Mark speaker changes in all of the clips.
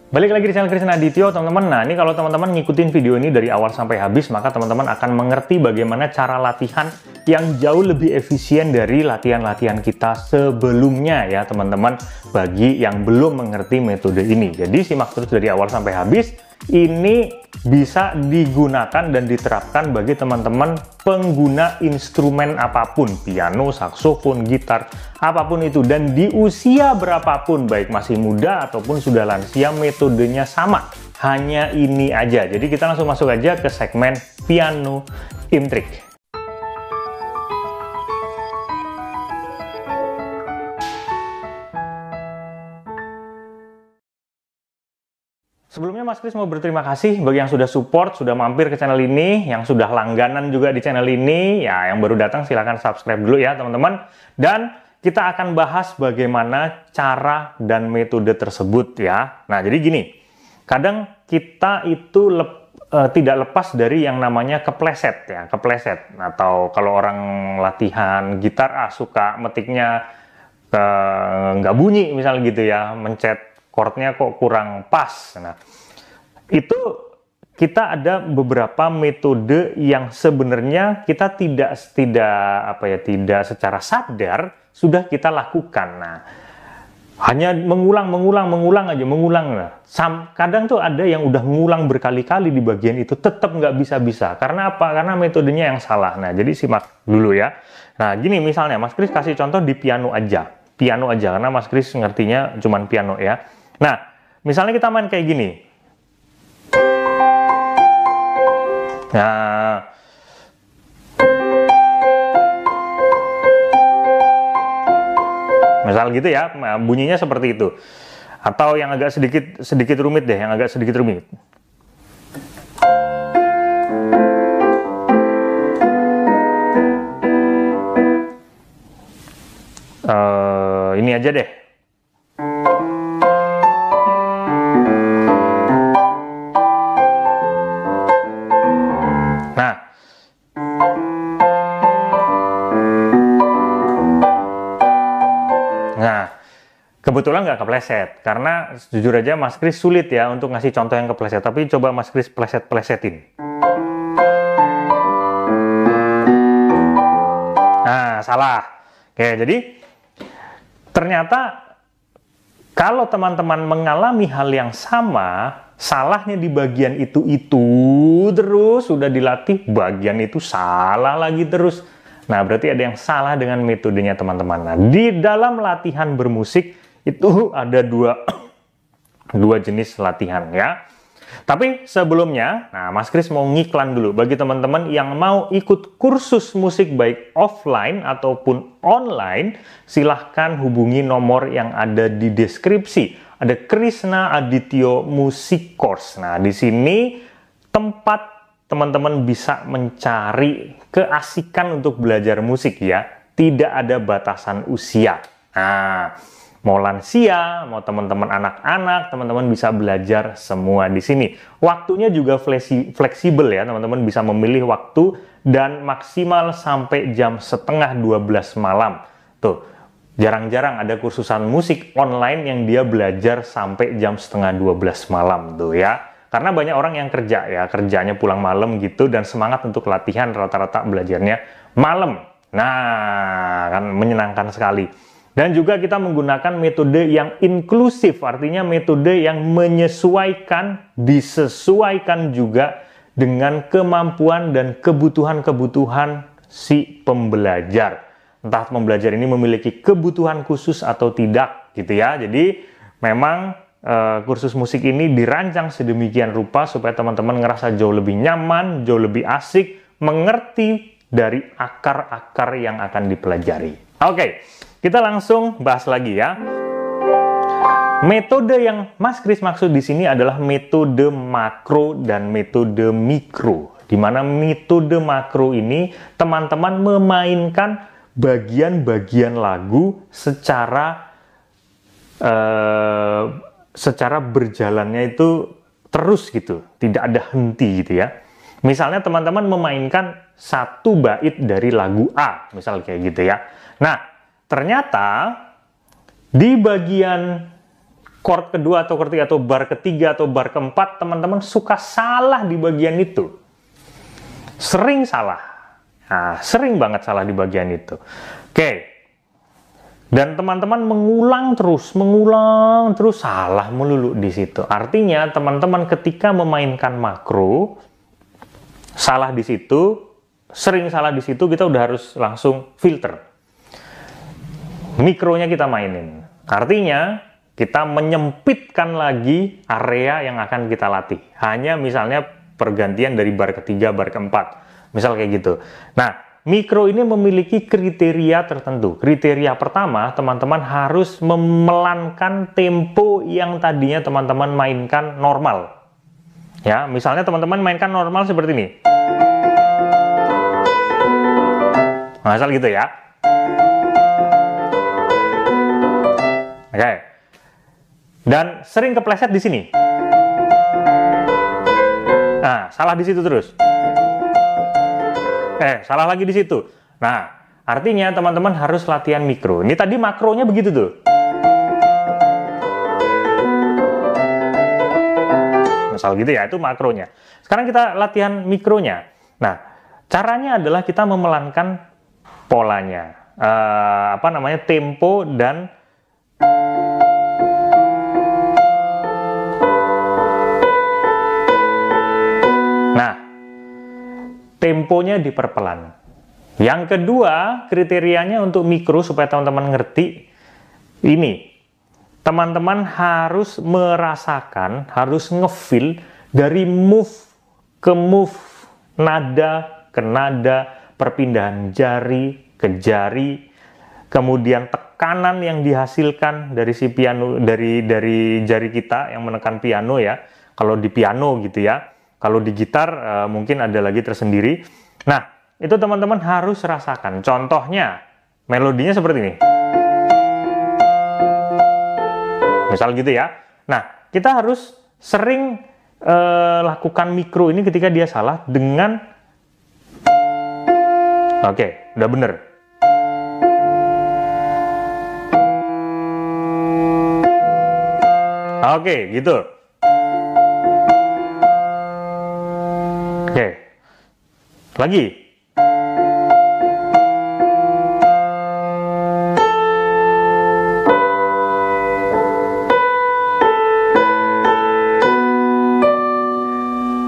Speaker 1: Balik lagi di channel Christian Adityo, teman-teman. Nah, ini kalau teman-teman ngikutin video ini dari awal sampai habis, maka teman-teman akan mengerti bagaimana cara latihan yang jauh lebih efisien dari latihan-latihan kita sebelumnya ya, teman-teman. Bagi yang belum mengerti metode ini. Jadi, simak terus dari awal sampai habis. Ini bisa digunakan dan diterapkan bagi teman-teman pengguna instrumen apapun, piano, saksofon, gitar, apapun itu, dan di usia berapapun, baik masih muda ataupun sudah lansia, metodenya sama. Hanya ini aja. Jadi kita langsung masuk aja ke segmen piano intrik. Sebelumnya Mas Kris mau berterima kasih bagi yang sudah support, sudah mampir ke channel ini, yang sudah langganan juga di channel ini. Ya, yang baru datang silahkan subscribe dulu ya teman-teman. Dan kita akan bahas bagaimana cara dan metode tersebut ya. Nah, jadi gini, kadang kita itu tidak lepas dari yang namanya kepleset ya, kepleset. Atau kalau orang latihan gitar suka metiknya nggak bunyi misalnya gitu ya, mencet chordnya kok kurang pas. Nah, itu kita ada beberapa metode yang sebenarnya kita tidak secara sadar sudah kita lakukan. Nah, hanya mengulang aja. Nah, kadang tuh ada yang udah ngulang berkali-kali di bagian itu tetap nggak bisa-bisa. Karena apa? Karena metodenya yang salah. Nah, jadi simak dulu ya. Nah, gini misalnya Mas Kris kasih contoh di piano aja. Piano aja, karena Mas Kris ngertinya cuman piano ya. Nah, misalnya kita main kayak gini. Nah, misal gitu ya, bunyinya seperti itu. Atau yang agak sedikit rumit deh, yang agak sedikit rumit. Ini aja deh. Nah, kebetulan nggak kepleset, karena jujur aja Mas Kris sulit ya untuk ngasih contoh yang kepleset, tapi coba Mas Kris pleset-plesetin. Nah, salah. Oke, jadi ternyata kalau teman-teman mengalami hal yang sama, salahnya di bagian itu terus, sudah dilatih, bagian itu salah lagi terus. Nah, berarti ada yang salah dengan metodenya teman-teman. Nah, di dalam latihan bermusik itu ada dua jenis latihan ya. Tapi sebelumnya, nah Mas Kris mau ngiklan dulu. Bagi teman-teman yang mau ikut kursus musik baik offline ataupun online, silahkan hubungi nomor yang ada di deskripsi. Ada Krishna Adityo Music Course. Nah, di sini tempat teman-teman bisa mencari keasikan untuk belajar musik ya. Tidak ada batasan usia. Nah, mau lansia, mau teman-teman anak-anak, teman-teman bisa belajar semua di sini. Waktunya juga fleksibel ya, teman-teman bisa memilih waktu dan maksimal sampai jam setengah 12 malam. Tuh, jarang-jarang ada kursusan musik online yang dia belajar sampai jam setengah 12 malam tuh ya. Karena banyak orang yang kerja ya, kerjanya pulang malam gitu, dan semangat untuk latihan rata-rata belajarnya malam. Nah, kan menyenangkan sekali. Dan juga kita menggunakan metode yang inklusif, artinya metode yang menyesuaikan, disesuaikan juga dengan kemampuan dan kebutuhan-kebutuhan si pembelajar. Entah pembelajar ini memiliki kebutuhan khusus atau tidak gitu ya. Jadi memang kursus musik ini dirancang sedemikian rupa supaya teman-teman ngerasa jauh lebih nyaman, jauh lebih asik, mengerti dari akar-akar yang akan dipelajari. Oke, kita langsung bahas lagi ya. Metode yang Mas Kris maksud di sini adalah metode makro dan metode mikro. Di mana metode makro ini teman-teman memainkan bagian-bagian lagu secara berjalannya itu terus gitu, tidak ada henti gitu ya. Misalnya teman-teman memainkan satu bait dari lagu A, misal kayak gitu ya. Nah, ternyata di bagian chord kedua atau ketiga atau bar ketiga atau bar keempat, teman-teman suka salah di bagian itu. Sering salah. Nah, sering banget salah di bagian itu. Oke. Dan teman-teman mengulang terus salah melulu di situ. Artinya teman-teman ketika memainkan makro salah di situ, sering salah di situ, kita udah harus langsung filter. Mikronya kita mainin. Artinya kita menyempitkan lagi area yang akan kita latih. Hanya misalnya pergantian dari bar ketiga, bar keempat. Misal kayak gitu. Nah, mikro ini memiliki kriteria tertentu. Kriteria pertama, teman-teman harus memelankan tempo yang tadinya teman-teman mainkan normal. Ya, misalnya teman-teman mainkan normal seperti ini. Asal gitu ya. Oke. Dan sering kepleset di sini. Nah, salah di situ terus. Salah lagi di situ. Nah, artinya teman-teman harus latihan mikro. Ini tadi makronya begitu tuh. Misal gitu ya, itu makronya. Sekarang kita latihan mikronya. Nah, caranya adalah kita memelankan polanya. Tempo dan temponya diperpelan. Yang kedua, kriterianya untuk mikro supaya teman-teman ngerti ini. Teman-teman harus merasakan, harus ngefeel dari move ke move, nada ke nada, perpindahan jari ke jari, kemudian tekanan yang dihasilkan dari si piano, dari jari kita yang menekan piano ya. Kalau di piano gitu ya. Kalau di gitar mungkin ada lagi tersendiri. Nah, itu teman-teman harus rasakan. Contohnya, melodinya seperti ini. Misal gitu ya. Nah, kita harus sering lakukan mikro ini ketika dia salah dengan... Oke, udah bener. Oke, gitu. Oke, lagi.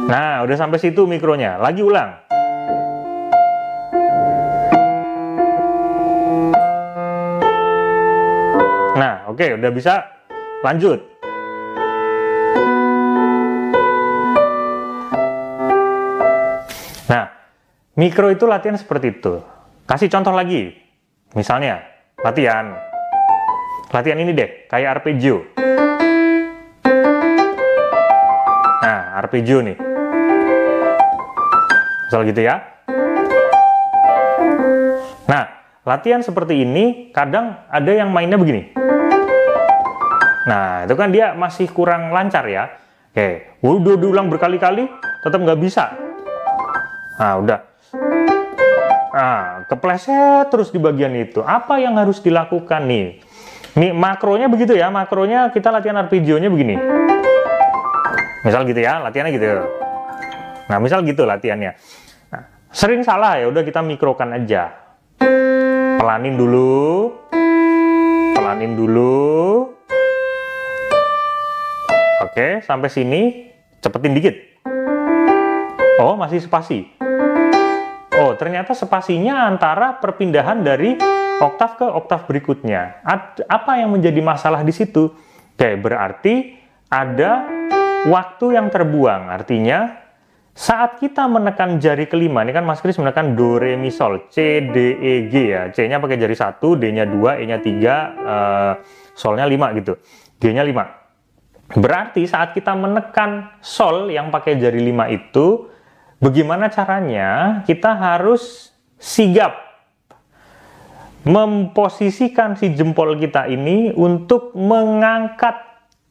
Speaker 1: Nah, udah sampai situ mikronya. Lagi ulang. Nah, oke, udah bisa lanjut. Nah, mikro itu latihan seperti itu. Kasih contoh lagi. Misalnya, latihan ini deh, kayak arpeggio. Nah, arpeggio nih. Misal gitu ya. Nah, latihan seperti ini, kadang ada yang mainnya begini. Nah, itu kan dia masih kurang lancar ya. Oke, udah diulang berkali-kali, tetap nggak bisa. Nah, udah. Nah, kepleset terus di bagian itu. Apa yang harus dilakukan nih? Nih, makronya begitu ya. Makronya kita latihan arpeggionya begini. Misal gitu ya, latihannya gitu. Nah, misal gitu latihannya. Nah, sering salah ya, udah kita mikrokan aja. Pelanin dulu. Pelanin dulu. Oke, sampai sini. Cepetin dikit. Oh, masih spasi. Oh, ternyata spasinya antara perpindahan dari oktav ke oktav berikutnya. Apa yang menjadi masalah di situ? Oke, berarti ada waktu yang terbuang. Artinya, saat kita menekan jari kelima, ini kan Mas Kris menekan do, re, mi, sol, C, D, E, G ya. C-nya pakai jari 1, D-nya 2, E-nya 3, solnya 5 gitu. G-nya 5. Berarti saat kita menekan sol yang pakai jari 5 itu, bagaimana caranya? Kita harus sigap memposisikan si jempol kita ini untuk mengangkat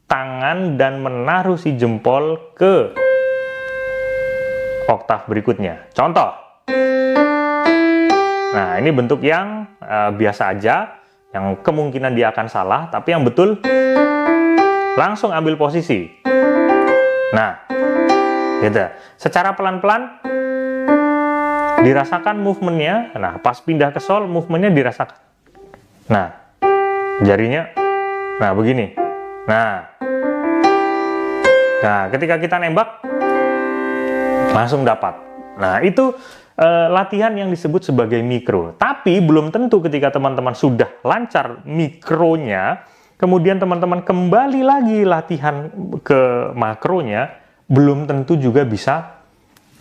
Speaker 1: tangan dan menaruh si jempol ke oktav berikutnya. Contoh. Nah, ini bentuk yang biasa aja, yang kemungkinan dia akan salah, tapi yang betul langsung ambil posisi. Nah, gitu. Secara pelan-pelan dirasakan movementnya. Nah, pas pindah ke sol, movementnya dirasakan. Nah, jarinya, nah begini. Nah, ketika kita nembak, langsung dapat. Nah, itu latihan yang disebut sebagai mikro. Tapi belum tentu ketika teman-teman sudah lancar mikronya, kemudian teman-teman kembali lagi latihan ke makronya, belum tentu juga bisa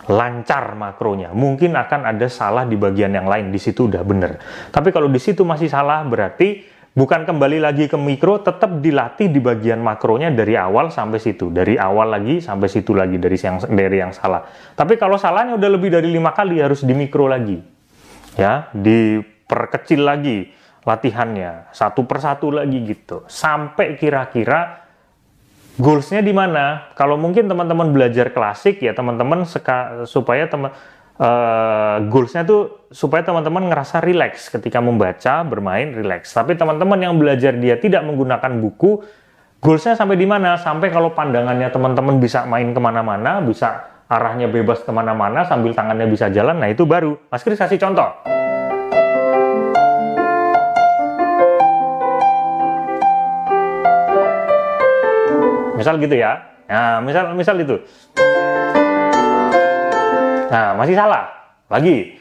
Speaker 1: lancar makronya. Mungkin akan ada salah di bagian yang lain, di situ udah bener. Tapi kalau di situ masih salah, berarti bukan kembali lagi ke mikro, tetap dilatih di bagian makronya dari awal sampai situ. Dari awal lagi sampai situ lagi, dari yang salah. Tapi kalau salahnya udah lebih dari 5 kali, harus di mikro lagi. Ya, diperkecil lagi latihannya, satu persatu lagi gitu. Sampai kira-kira goalsnya di mana? Kalau mungkin teman-teman belajar klasik ya, teman-teman supaya goalsnya tuh supaya teman-teman ngerasa rileks ketika membaca, bermain, rileks. Tapi teman-teman yang belajar dia tidak menggunakan buku, goalsnya sampai di mana? Sampai kalau pandangannya teman-teman bisa main kemana-mana, bisa arahnya bebas kemana-mana, sambil tangannya bisa jalan, nah itu baru. Mas Kris kasih contoh. Misal gitu ya. Nah, misal itu. Nah, masih salah. Lagi.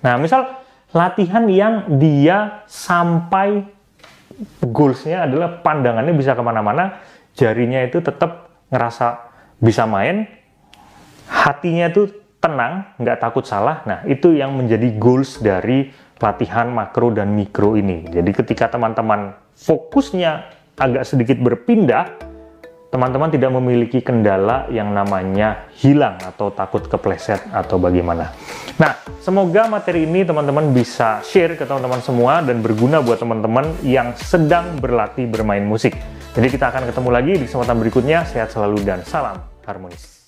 Speaker 1: Nah, misal latihan yang dia sampai goalsnya adalah pandangannya bisa kemana-mana, jarinya itu tetap ngerasa bisa main, hatinya itu tenang, nggak takut salah. Nah, itu yang menjadi goals dari latihan makro dan mikro ini. Jadi ketika teman-teman fokusnya agak sedikit berpindah, teman-teman tidak memiliki kendala yang namanya hilang atau takut kepleset atau bagaimana. Nah, semoga materi ini teman-teman bisa share ke teman-teman semua dan berguna buat teman-teman yang sedang berlatih bermain musik. Jadi kita akan ketemu lagi di kesempatan berikutnya. Sehat selalu dan salam harmonis.